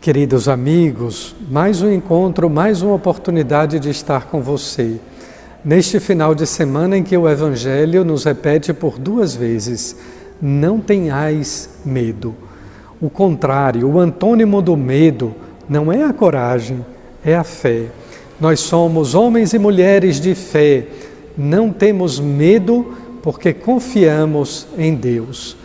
Queridos amigos, mais um encontro, mais uma oportunidade de estar com você. Neste final de semana em que o Evangelho nos repete por 2 vezes, não tenhais medo. O contrário, o antônimo do medo não é a coragem, é a fé. Nós somos homens e mulheres de fé, não temos medo porque confiamos em Deus.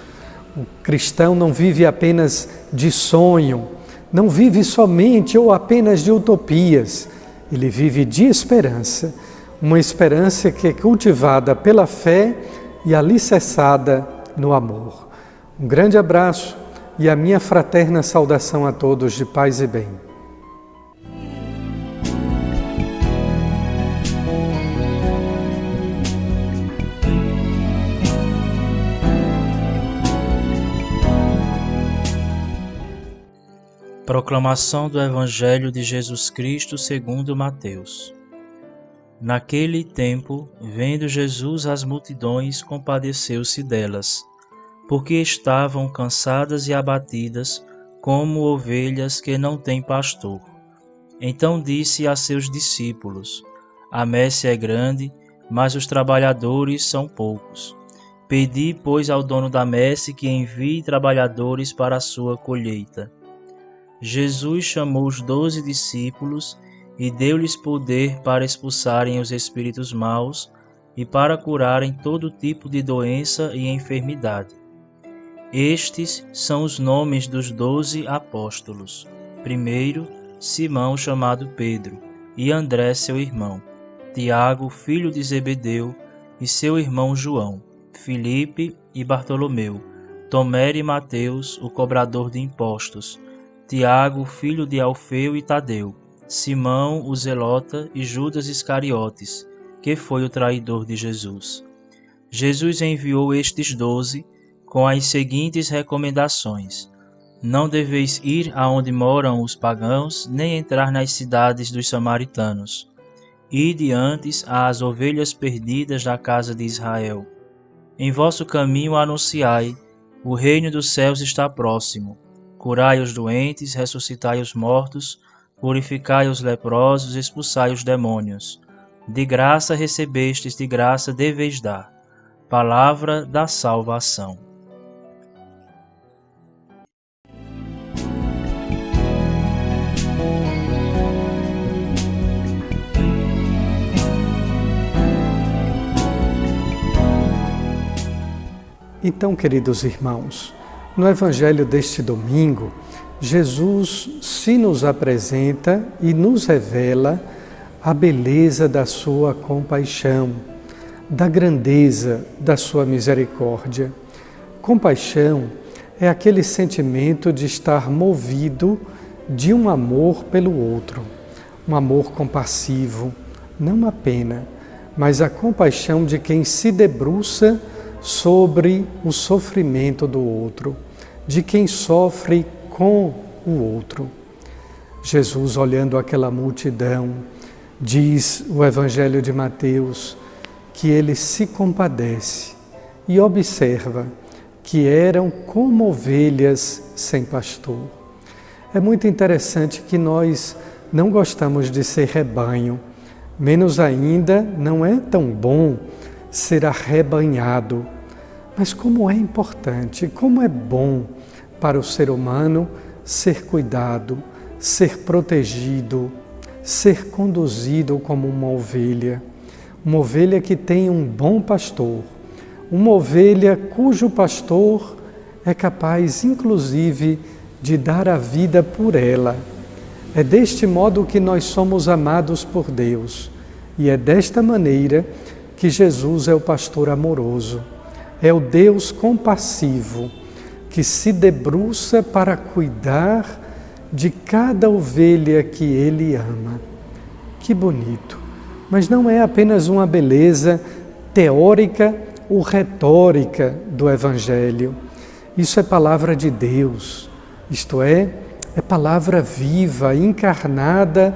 O cristão não vive apenas de sonho, não vive somente ou apenas de utopias, ele vive de esperança, uma esperança que é cultivada pela fé e alicerçada no amor. Um grande abraço e a minha fraterna saudação a todos de paz e bem. Proclamação do Evangelho de Jesus Cristo segundo Mateus. Naquele tempo, vendo Jesus as multidões, compadeceu-se delas, porque estavam cansadas e abatidas, como ovelhas que não têm pastor. Então disse a seus discípulos: A messe é grande, mas os trabalhadores são poucos. Pedi, pois, ao dono da messe que envie trabalhadores para a sua colheita. Jesus chamou os 12 discípulos e deu-lhes poder para expulsarem os espíritos maus e para curarem todo tipo de doença e enfermidade. Estes são os nomes dos 12 apóstolos. Primeiro, Simão, chamado Pedro, e André, seu irmão, Tiago, filho de Zebedeu, e seu irmão João, Filipe e Bartolomeu, Tomé e Mateus, o cobrador de impostos, Tiago, filho de Alfeu e Tadeu, Simão, o zelota, e Judas Iscariotes, que foi o traidor de Jesus. Jesus enviou estes 12 com as seguintes recomendações: Não deveis ir aonde moram os pagãos, nem entrar nas cidades dos samaritanos. Ide antes às ovelhas perdidas da casa de Israel. Em vosso caminho anunciai: o reino dos céus está próximo. Curai os doentes, ressuscitai os mortos, purificai os leprosos, expulsai os demônios. De graça recebestes, de graça deveis dar. Palavra da salvação. Então, queridos irmãos, no Evangelho deste domingo, Jesus se nos apresenta e nos revela a beleza da sua compaixão, da grandeza da sua misericórdia. Compaixão é aquele sentimento de estar movido de um amor pelo outro, um amor compassivo, não a pena, mas a compaixão de quem se debruça sobre o sofrimento do outro, de quem sofre com o outro. Jesus, olhando aquela multidão, diz o Evangelho de Mateus, que ele se compadece e observa que eram como ovelhas sem pastor. É muito interessante que nós não gostamos de ser rebanho, menos ainda não é tão bom ser arrebanhado. Mas como é importante, como é bom para o ser humano ser cuidado, ser protegido, ser conduzido como uma ovelha que tem um bom pastor, uma ovelha cujo pastor é capaz, inclusive, de dar a vida por ela. É deste modo que nós somos amados por Deus e é desta maneira que Jesus é o pastor amoroso, é o Deus compassivo que se debruça para cuidar de cada ovelha que Ele ama. Que bonito! Mas não é apenas uma beleza teórica ou retórica do Evangelho. Isso é palavra de Deus, isto é palavra viva, encarnada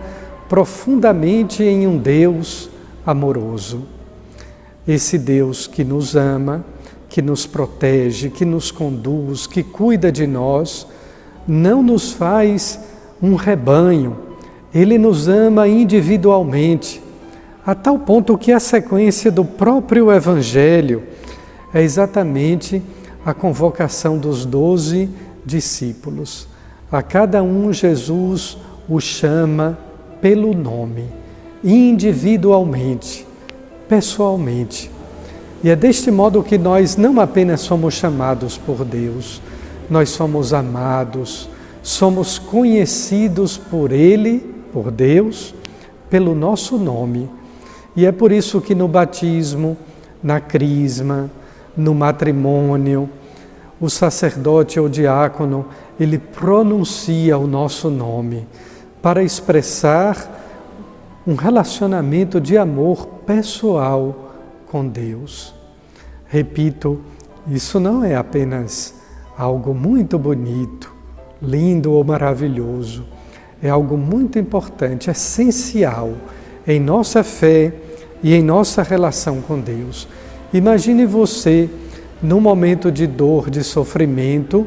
profundamente em um Deus amoroso. Esse Deus que nos ama, que nos protege, que nos conduz, que cuida de nós, não nos faz um rebanho. Ele nos ama individualmente, a tal ponto que a sequência do próprio Evangelho é exatamente a convocação dos 12 discípulos. A cada um Jesus o chama pelo nome, individualmente, pessoalmente. E é deste modo que nós não apenas somos chamados por Deus, nós somos amados, somos conhecidos por Ele, por Deus, pelo nosso nome. E é por isso que no batismo, na crisma, no matrimônio, o sacerdote ou diácono, ele pronuncia o nosso nome para expressar um relacionamento de amor pessoal com Deus. Repito, isso não é apenas algo muito bonito, lindo ou maravilhoso. É algo muito importante, essencial em nossa fé e em nossa relação com Deus. Imagine você, num momento de dor, de sofrimento,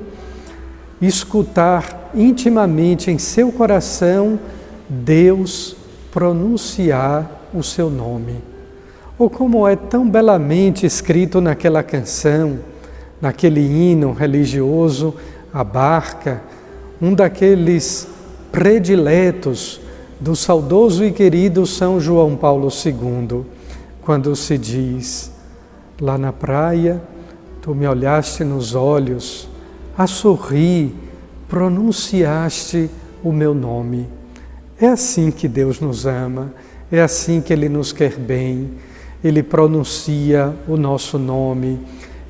escutar intimamente em seu coração Deus pronunciar o seu nome. Ou como é tão belamente escrito naquela canção, naquele hino religioso, a barca, um daqueles prediletos do saudoso e querido São João Paulo II, quando se diz: lá na praia, tu me olhaste nos olhos, a sorrir, pronunciaste o meu nome. É assim que Deus nos ama, é assim que Ele nos quer bem. Ele pronuncia o nosso nome,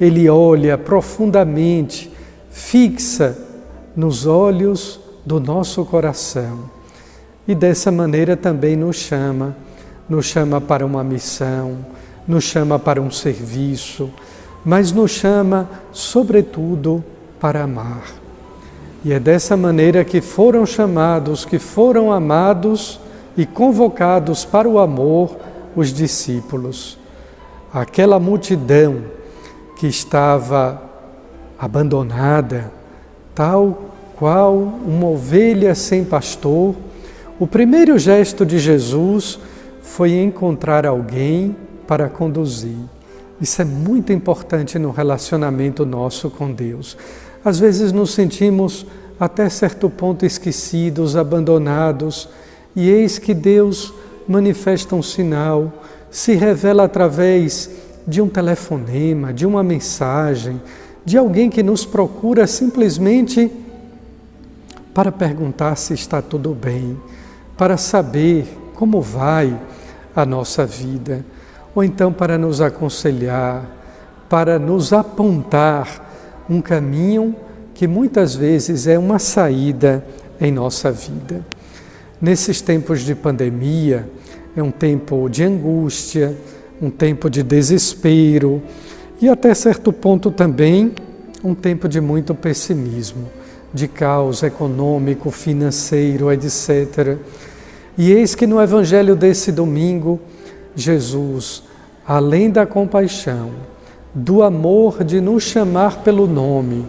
Ele olha profundamente, fixa nos olhos do nosso coração. E dessa maneira também nos chama para uma missão, nos chama para um serviço, mas nos chama, sobretudo, para amar. E é dessa maneira que foram chamados, que foram amados e convocados para o amor os discípulos. Aquela multidão que estava abandonada, tal qual uma ovelha sem pastor, o primeiro gesto de Jesus foi encontrar alguém para conduzir. Isso é muito importante no relacionamento nosso com Deus. Às vezes nos sentimos até certo ponto esquecidos, abandonados, e eis que Deus manifesta um sinal, se revela através de um telefonema, de uma mensagem, de alguém que nos procura simplesmente para perguntar se está tudo bem, para saber como vai a nossa vida, ou então para nos aconselhar, para nos apontar um caminho que muitas vezes é uma saída em nossa vida. Nesses tempos de pandemia, é um tempo de angústia, um tempo de desespero e até certo ponto também um tempo de muito pessimismo, de caos econômico, financeiro, etc. E eis que no Evangelho desse domingo, Jesus, além da compaixão, do amor de nos chamar pelo nome,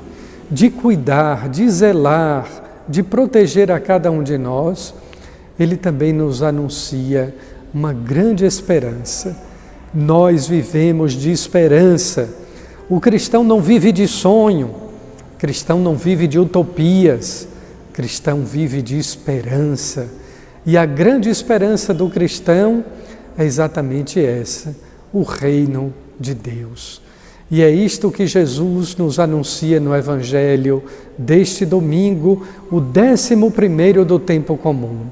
de cuidar, de zelar, de proteger a cada um de nós, Ele também nos anuncia uma grande esperança. Nós vivemos de esperança. O cristão não vive de sonho, o cristão não vive de utopias, o cristão vive de esperança. E a grande esperança do cristão é exatamente essa, o reino de Deus. E é isto que Jesus nos anuncia no Evangelho deste domingo, o 11º do tempo comum.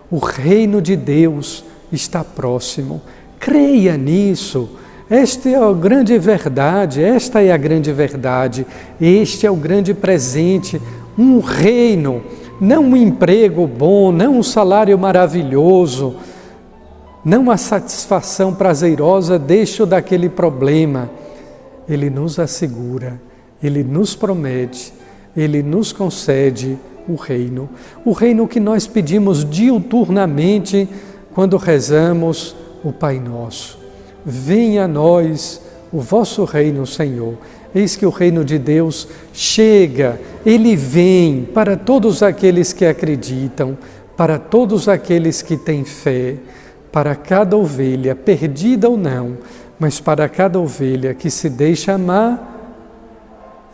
O reino de Deus está próximo. Creia nisso. Esta é a grande verdade, esta é a grande verdade. Este é o grande presente, um reino, não um emprego bom, não um salário maravilhoso, não uma satisfação prazerosa deste ou daquele problema. Ele nos assegura, Ele nos promete, Ele nos concede o reino que nós pedimos diuturnamente quando rezamos o Pai Nosso. Venha a nós o vosso reino, Senhor. Eis que o reino de Deus chega, ele vem para todos aqueles que acreditam, para todos aqueles que têm fé, para cada ovelha, perdida ou não, mas para cada ovelha que se deixa amar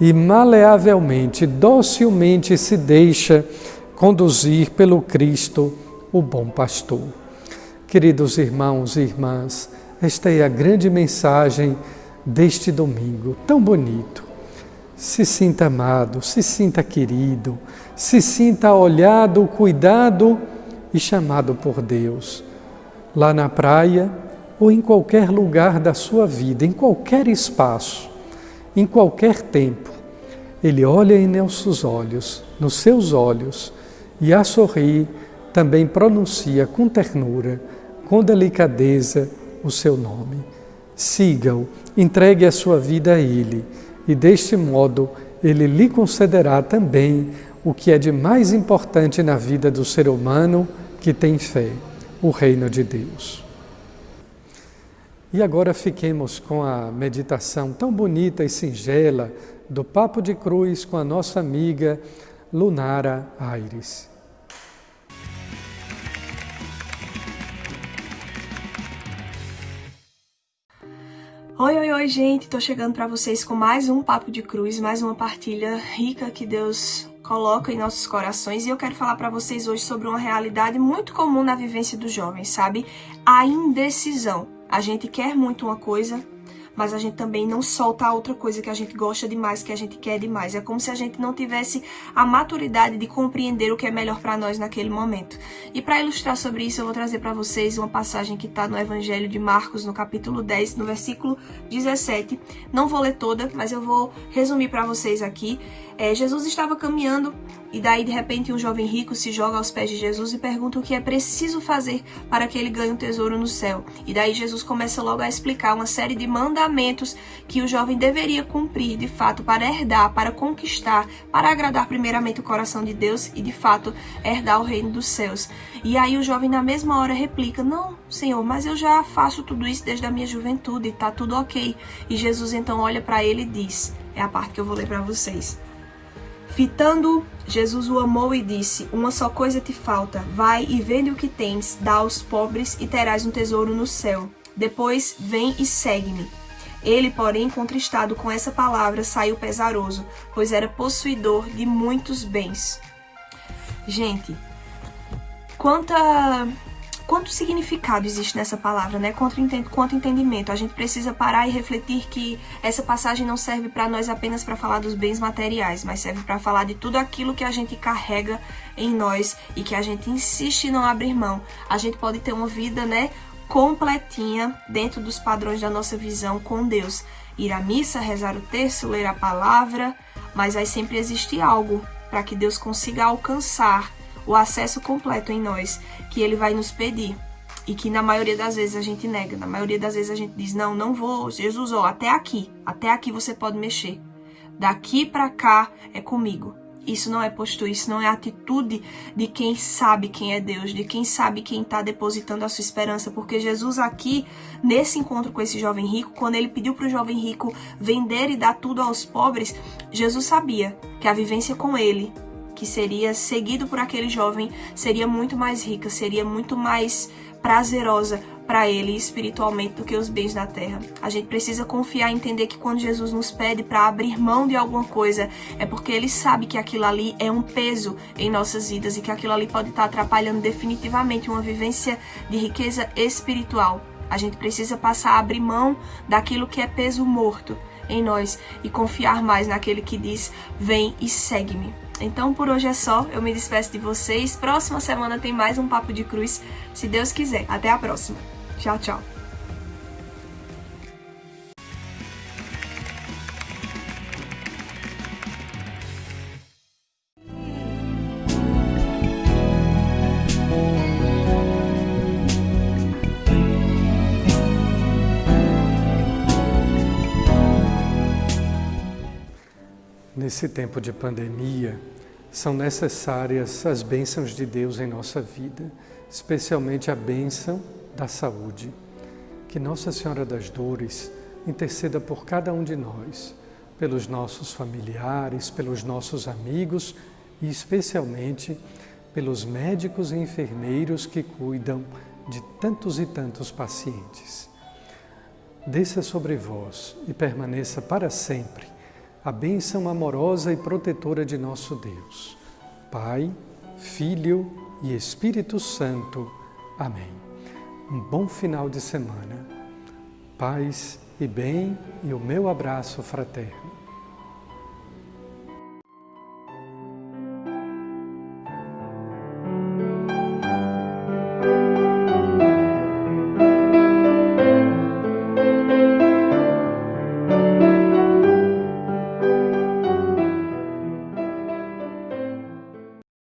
e maleavelmente, docilmente se deixa conduzir pelo Cristo, o bom pastor. Queridos irmãos e irmãs, esta é a grande mensagem deste domingo, tão bonito. Se sinta amado, se sinta querido, se sinta olhado, cuidado e chamado por Deus. Lá na praia ou em qualquer lugar da sua vida, em qualquer espaço, em qualquer tempo, Ele olha em nossos olhos, nos seus olhos, e a sorrir também pronuncia com ternura, com delicadeza o seu nome. Siga-o, entregue a sua vida a Ele, e deste modo Ele lhe concederá também o que é de mais importante na vida do ser humano que tem fé, o reino de Deus. E agora fiquemos com a meditação tão bonita e singela do Papo de Cruz com a nossa amiga Lunara Aires. Oi, gente! Tô chegando para vocês com mais um Papo de Cruz, mais uma partilha rica que Deus coloca em nossos corações. E eu quero falar para vocês hoje sobre uma realidade muito comum na vivência dos jovens, sabe? A indecisão. A gente quer muito uma coisa, mas a gente também não solta a outra coisa que a gente gosta demais, que a gente quer demais. É como se a gente não tivesse a maturidade de compreender o que é melhor para nós naquele momento. E para ilustrar sobre isso, eu vou trazer para vocês uma passagem que está no Evangelho de Marcos, no capítulo 10, no versículo 17. Não vou ler toda, mas eu vou resumir para vocês aqui. Jesus estava caminhando e daí de repente um jovem rico se joga aos pés de Jesus e pergunta o que é preciso fazer para que ele ganhe um tesouro no céu. E daí Jesus começa logo a explicar uma série de mandamentos que o jovem deveria cumprir de fato para herdar, para conquistar, para agradar primeiramente o coração de Deus e de fato herdar o reino dos céus. E aí o jovem na mesma hora replica: não, Senhor, mas eu já faço tudo isso desde a minha juventude, tá tudo ok. E Jesus então olha para ele e diz, é a parte que eu vou ler para vocês. Fitando, Jesus o amou e disse: uma só coisa te falta, vai e vende o que tens, dá aos pobres e terás um tesouro no céu. Depois vem e segue-me. Ele, porém, contristado com essa palavra, saiu pesaroso, pois era possuidor de muitos bens. Gente, quanto significado existe nessa palavra, né? Quanto entendimento. A gente precisa parar e refletir que essa passagem não serve para nós apenas para falar dos bens materiais, mas serve para falar de tudo aquilo que a gente carrega em nós e que a gente insiste em não abrir mão. A gente pode ter uma vida, né, completinha dentro dos padrões da nossa visão com Deus. Ir à missa, rezar o terço, ler a palavra, mas aí sempre existe algo para que Deus consiga alcançar o acesso completo em nós, que Ele vai nos pedir, e que na maioria das vezes a gente nega, na maioria das vezes a gente diz, não vou, Jesus, até aqui você pode mexer, daqui para cá é comigo. Isso não é postura, isso não é atitude de quem sabe quem é Deus, de quem sabe quem está depositando a sua esperança, porque Jesus aqui, nesse encontro com esse jovem rico, quando ele pediu para o jovem rico vender e dar tudo aos pobres, Jesus sabia que a vivência com ele, que seria seguido por aquele jovem, seria muito mais rica, seria muito mais prazerosa para ele espiritualmente do que os bens da terra. A gente precisa confiar e entender que quando Jesus nos pede para abrir mão de alguma coisa, é porque Ele sabe que aquilo ali é um peso em nossas vidas e que aquilo ali pode estar atrapalhando definitivamente uma vivência de riqueza espiritual. A gente precisa passar a abrir mão daquilo que é peso morto em nós e confiar mais naquele que diz, vem e segue-me. Então por hoje é só, eu me despeço de vocês. Próxima semana tem mais um Papo de Cruz, se Deus quiser. Até a próxima. Tchau, tchau. Nesse tempo de pandemia, são necessárias as bênçãos de Deus em nossa vida, especialmente a bênção da saúde. Que Nossa Senhora das Dores interceda por cada um de nós, pelos nossos familiares, pelos nossos amigos e especialmente pelos médicos e enfermeiros que cuidam de tantos e tantos pacientes. Desça sobre vós e permaneça para sempre a bênção amorosa e protetora de nosso Deus, Pai, Filho e Espírito Santo. Amém. Um bom final de semana. Paz e bem e o meu abraço fraterno.